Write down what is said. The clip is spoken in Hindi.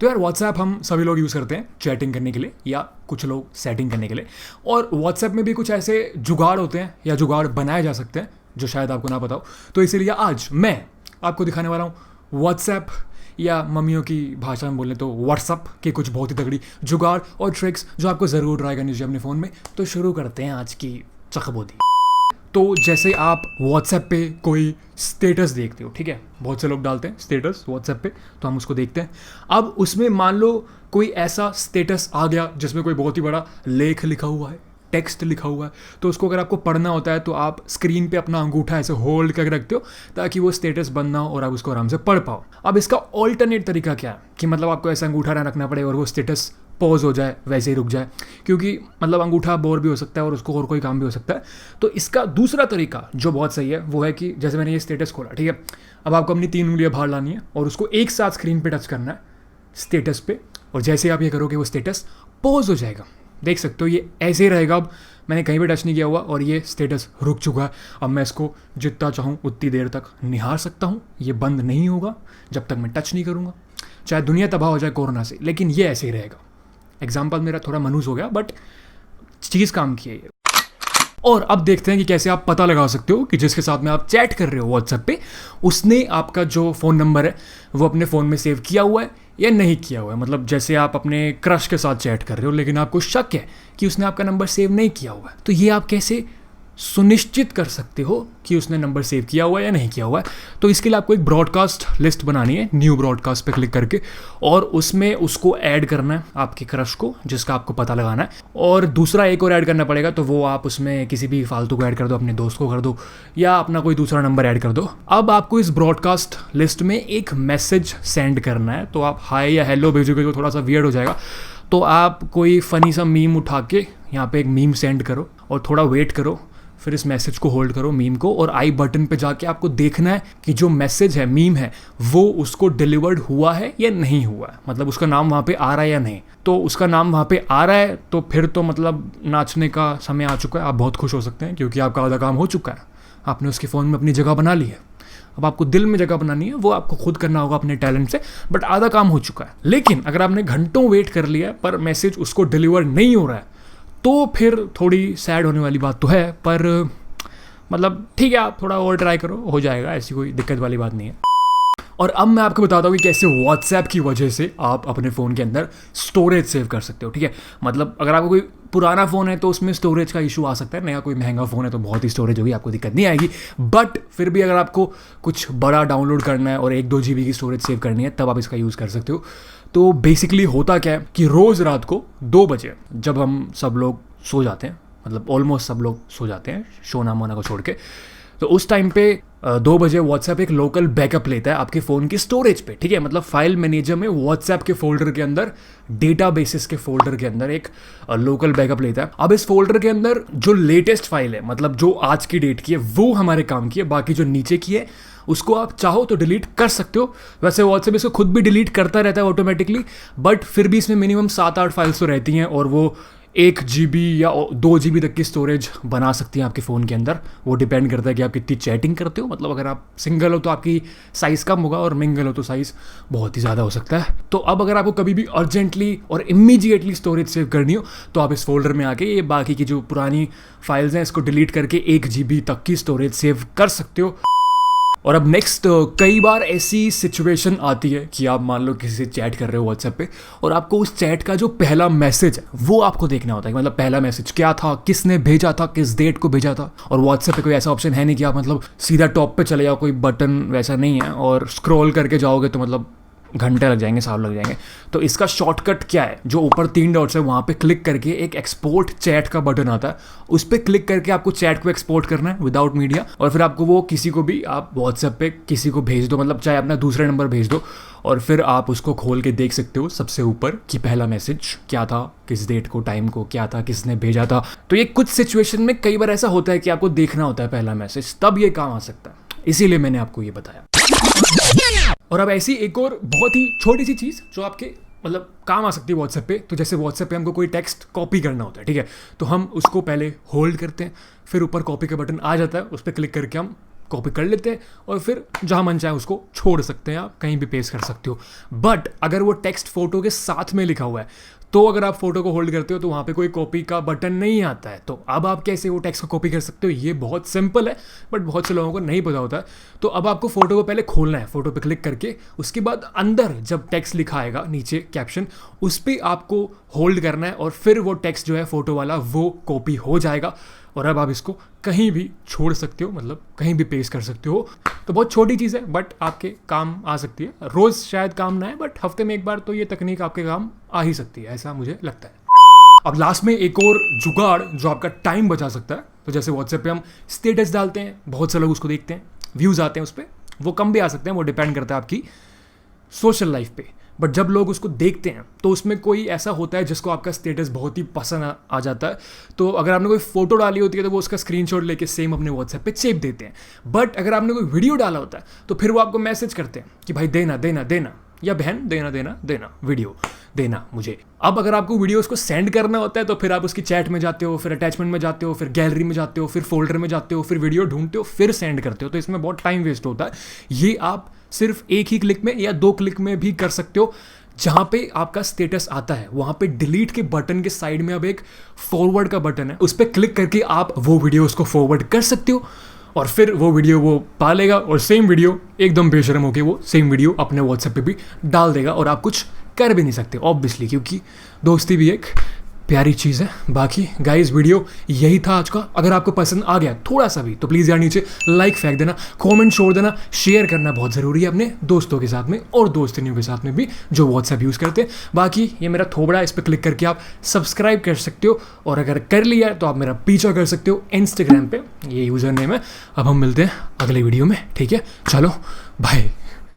तो यार व्हाट्सएप हम सभी लोग यूज़ करते हैं चैटिंग करने के लिए या कुछ लोग सेटिंग करने के लिए। और व्हाट्सएप में भी कुछ ऐसे जुगाड़ होते हैं या जुगाड़ बनाए जा सकते हैं जो शायद आपको ना पता हो। तो इसीलिए आज मैं आपको दिखाने वाला हूँ व्हाट्सएप या मम्मियों की भाषा में बोले तो व्हाट्सएप के कुछ बहुत ही तगड़ी जुगाड़ और ट्रिक्स जो आपको ज़रूर ट्राई करनी चाहिए अपने फ़ोन में। तो शुरू करते हैं आज की चकबोदी। तो जैसे आप व्हाट्सएप पे कोई स्टेटस देखते हो, ठीक है, बहुत से लोग डालते हैं स्टेटस व्हाट्सएप पे, तो हम उसको देखते हैं। अब उसमें मान लो कोई ऐसा स्टेटस आ गया जिसमें कोई बहुत ही बड़ा लेख लिखा हुआ है, टेक्स्ट लिखा हुआ है, तो उसको अगर आपको पढ़ना होता है तो आप स्क्रीन पे अपना अंगूठा ऐसे होल्ड करके रखते हो ताकि वो स्टेटस बंद ना हो और आप उसको आराम से पढ़ पाओ। अब इसका ऑल्टरनेट तरीका क्या है कि मतलब आपको ऐसा अंगूठा ना रखना पड़े और वो स्टेटस पॉज हो जाए, वैसे ही रुक जाए, क्योंकि मतलब अंगूठा बोर भी हो सकता है और उसको और कोई काम भी हो सकता है। तो इसका दूसरा तरीका जो बहुत सही है वो है कि जैसे मैंने ये स्टेटस खोला, ठीक है, अब आपको अपनी 3 उंगलियां बाहर लानी है और उसको एक साथ स्क्रीन पे टच करना है स्टेटस पे, और जैसे आप ये करोगे वो स्टेटस पॉज हो जाएगा। देख सकते हो ये ऐसे ही रहेगा। अब मैंने कहीं भी टच नहीं किया हुआ और ये स्टेटस रुक चुका है। अब मैं इसको जितना चाहूँ उतनी देर तक निहार सकता हूँ, ये बंद नहीं होगा जब तक मैं टच नहीं करूँगा, चाहे दुनिया तबाह हो जाए कोरोना से, लेकिन ये ऐसे ही रहेगा। एग्जाम्पल मेरा थोड़ा मनूस हो गया बट चीज़ काम की है ये। और अब देखते हैं कि कैसे आप पता लगा सकते हो कि जिसके साथ में आप चैट कर रहे हो व्हाट्सएप पे उसने आपका जो फ़ोन नंबर है वो अपने फ़ोन में सेव किया हुआ है या नहीं किया हुआ है। मतलब जैसे आप अपने क्रश के साथ चैट कर रहे हो लेकिन आपको शक है कि उसने आपका नंबर सेव नहीं किया हुआ है, तो ये आप कैसे सुनिश्चित कर सकते हो कि उसने नंबर सेव किया हुआ है या नहीं किया हुआ है। तो इसके लिए आपको एक ब्रॉडकास्ट लिस्ट बनानी है, न्यू ब्रॉडकास्ट पे क्लिक करके, और उसमें उसको ऐड करना है आपके क्रश को जिसका आपको पता लगाना है। और दूसरा एक और ऐड करना पड़ेगा, तो वो आप उसमें किसी भी फालतू को ऐड कर दो, अपने दोस्त को कर दो या अपना कोई दूसरा नंबर ऐड कर दो। अब आपको इस ब्रॉडकास्ट लिस्ट में एक मैसेज सेंड करना है। तो आप हाय या हेलो भेजोगे तो थोड़ा सा वियर्ड हो जाएगा, तो आप कोई फ़नी सा मीम उठा के यहाँ पे एक मीम सेंड करो और थोड़ा वेट करो, फिर इस मैसेज को होल्ड करो मीम को, और आई बटन पे जाके आपको देखना है कि जो मैसेज है, मीम है, वो उसको डिलीवर्ड हुआ है या नहीं हुआ है। मतलब उसका नाम वहाँ पे आ रहा है या नहीं। तो उसका नाम वहाँ पे आ रहा है तो फिर तो मतलब नाचने का समय आ चुका है। आप बहुत खुश हो सकते हैं क्योंकि आपका आधा काम हो चुका है, आपने उसके फ़ोन में अपनी जगह बना ली है। अब आपको दिल में जगह बनानी है, वो आपको खुद करना होगा अपने टैलेंट से, बट आधा काम हो चुका है। लेकिन अगर आपने घंटों वेट कर लिया पर मैसेज उसको डिलीवर नहीं हो रहा है तो फिर थोड़ी सैड होने वाली बात तो है, पर मतलब ठीक है, आप थोड़ा और ट्राई करो, हो जाएगा, ऐसी कोई दिक्कत वाली बात नहीं है। और अब मैं आपको बताता हूँ कि कैसे व्हाट्सएप की वजह से आप अपने फ़ोन के अंदर स्टोरेज सेव कर सकते हो, ठीक है। मतलब अगर आपको कोई पुराना फ़ोन है तो उसमें स्टोरेज का इशू आ सकता है, नया कोई महंगा फ़ोन है तो बहुत ही स्टोरेज होगी, आपको दिक्कत नहीं आएगी। बट फिर भी अगर आपको कुछ बड़ा डाउनलोड करना है और 1-2 GB की स्टोरेज सेव करनी है तब आप इसका यूज़ कर सकते हो। तो बेसिकली होता क्या है कि रोज़ रात को 2 बजे जब हम सब लोग सो जाते हैं, मतलब ऑलमोस्ट सब लोग सो जाते हैं शोना मोना को छोड़ के, तो उस टाइम पे 2 बजे व्हाट्सएप एक लोकल बैकअप लेता है आपके फ़ोन की स्टोरेज पे, ठीक है। मतलब फाइल मैनेजर में व्हाट्सएप के फोल्डर के अंदर, डेटाबेसेस के फोल्डर के अंदर एक लोकल बैकअप लेता है। अब इस फोल्डर के अंदर जो लेटेस्ट फाइल है, मतलब जो आज की डेट की है, वो हमारे काम की है। बाकी जो नीचे की है उसको आप चाहो तो डिलीट कर सकते हो। वैसे व्हाट्सएप इसको खुद भी डिलीट करता रहता है ऑटोमेटिकली, बट फिर भी इसमें मिनिमम 7-8 फाइल्स तो रहती हैं और वो 1 GB या 2 GB तक की स्टोरेज बना सकती हैं आपके फ़ोन के अंदर। वो डिपेंड करता है कि आप कितनी चैटिंग करते हो। मतलब अगर आप सिंगल हो तो आपकी साइज़ कम होगा और मिंगल हो तो साइज़ बहुत ही ज़्यादा हो सकता है। तो अब अगर आपको कभी भी अर्जेंटली और इमीडिएटली स्टोरेज सेव करनी हो तो आप इस फोल्डर में आके ये बाकी की जो पुरानी फाइल्स हैं इसको डिलीट करके 1 GB तक की स्टोरेज सेव कर सकते हो। और अब नेक्स्ट, कई बार ऐसी सिचुएशन आती है कि आप मान लो किसी से चैट कर रहे हो व्हाट्सएप पे और आपको उस चैट का जो पहला मैसेज है वो आपको देखना होता है कि मतलब पहला मैसेज क्या था, किसने भेजा था, किस डेट को भेजा था। और व्हाट्सएप पे कोई ऐसा ऑप्शन है नहीं कि आप मतलब सीधा टॉप पे चले जाओ, कोई बटन वैसा नहीं है, और स्क्रॉल करके जाओगे तो मतलब घंटे लग जाएंगे, साल लग जाएंगे। तो इसका शॉर्टकट क्या है, जो ऊपर 3 डॉट्स है वहाँ पे क्लिक करके एक एक्सपोर्ट चैट का बटन आता है, उस पर क्लिक करके आपको चैट को एक्सपोर्ट करना है विदाउट मीडिया, और फिर आपको वो किसी को भी आप व्हाट्सएप पे किसी को भेज दो, मतलब चाहे अपना दूसरा नंबर भेज दो, और फिर आप उसको खोल के देख सकते हो सबसे ऊपर कि पहला मैसेज क्या था, किस डेट को, टाइम को क्या था, किसने भेजा था। तो ये कुछ सिचुएशन में कई बार ऐसा होता है कि आपको देखना होता है पहला मैसेज, तब ये काम आ सकता है, इसीलिए मैंने आपको ये बताया। और अब ऐसी एक और बहुत ही छोटी सी चीज़ जो आपके मतलब काम आ सकती है व्हाट्सएप पे। तो जैसे व्हाट्सएप पे हमको कोई टेक्स्ट कॉपी करना होता है, ठीक है, तो हम उसको पहले होल्ड करते हैं, फिर ऊपर कॉपी का बटन आ जाता है, उस पर क्लिक करके हम कॉपी कर लेते हैं और फिर जहाँ मन चाहे उसको छोड़ सकते हैं, आप कहीं भी पेस्ट कर सकते हो। बट अगर वो टेक्स्ट फोटो के साथ में लिखा हुआ है तो अगर आप फोटो को होल्ड करते हो तो वहाँ पे कोई कॉपी का बटन नहीं आता है। तो अब आप कैसे वो टेक्स्ट को कॉपी कर सकते हो, ये बहुत सिंपल है बट बहुत से लोगों को नहीं पता होता है। तो अब आपको फोटो को पहले खोलना है, फोटो पे क्लिक करके उसके बाद अंदर जब टेक्स्ट लिखा आएगा नीचे कैप्शन, उस पर आपको होल्ड करना है और फिर वो टेक्स्ट जो है फोटो वाला वो कॉपी हो जाएगा और अब आप इसको कहीं भी छोड़ सकते हो, मतलब कहीं भी पेस्ट कर सकते हो। तो बहुत छोटी चीज़ है बट आपके काम आ सकती है। रोज़ शायद काम ना है बट हफ्ते में एक बार तो ये तकनीक आपके काम आ ही सकती है, ऐसा मुझे लगता है। अब लास्ट में एक और जुगाड़ जो आपका टाइम बचा सकता है। तो जैसे व्हाट्सएप पे हम स्टेटस डालते हैं, बहुत से लोग उसको देखते हैं, व्यूज़ आते हैं उस पर, वो कम भी आ सकते हैं, वो डिपेंड करता है आपकी सोशल लाइफ पे। बट जब लोग उसको देखते हैं तो उसमें कोई ऐसा होता है जिसको आपका स्टेटस बहुत ही पसंद आ जाता है। तो अगर आपने कोई फोटो डाली होती है तो वो उसका स्क्रीनशॉट लेके सेम अपने व्हाट्सएप पे चेप देते हैं। बट अगर आपने कोई वीडियो डाला होता है तो फिर वो आपको मैसेज करते हैं कि भाई देना देना देना, या बहन देना देना देना, वीडियो देना मुझे। अब अगर आपको वीडियो उसको सेंड करना होता है तो फिर आप उसकी चैट में जाते हो, फिर अटैचमेंट में जाते हो, फिर गैलरी में जाते हो, फिर फोल्डर में जाते हो, फिर वीडियो ढूंढते हो, फिर सेंड करते हो। तो इसमें बहुत टाइम वेस्ट होता है। ये आप सिर्फ एक ही क्लिक में या 2 क्लिक में भी कर सकते हो। जहाँ पे आपका स्टेटस आता है वहाँ पे डिलीट के बटन के साइड में अब एक फॉरवर्ड का बटन है, उस पर क्लिक करके आप वो वीडियो उसको फॉरवर्ड कर सकते हो और फिर वो वीडियो वो पा लेगा और सेम वीडियो एकदम बेशर्म होके वो सेम वीडियो अपने व्हाट्सएप पे भी डाल देगा और आप कुछ कर भी नहीं सकते ऑब्वियसली, क्योंकि दोस्ती भी एक प्यारी चीज़ है। बाकी गाइस वीडियो यही था आज का। अगर आपको पसंद आ गया थोड़ा सा भी तो प्लीज़ यार नीचे लाइक फेंक देना, कमेंट छोड़ देना, शेयर करना बहुत ज़रूरी है अपने दोस्तों के साथ में और दोस्तनियों के साथ में भी जो व्हाट्सएप यूज़ करते हैं। बाकी ये मेरा थोबड़ा, इस पर क्लिक करके आप सब्सक्राइब कर सकते हो और अगर कर लिया तो आप मेरा पीछा कर सकते हो इंस्टाग्राम पे, ये यूज़र नेम है। अब हम मिलते हैं अगले वीडियो में, ठीक है? चलो बाय।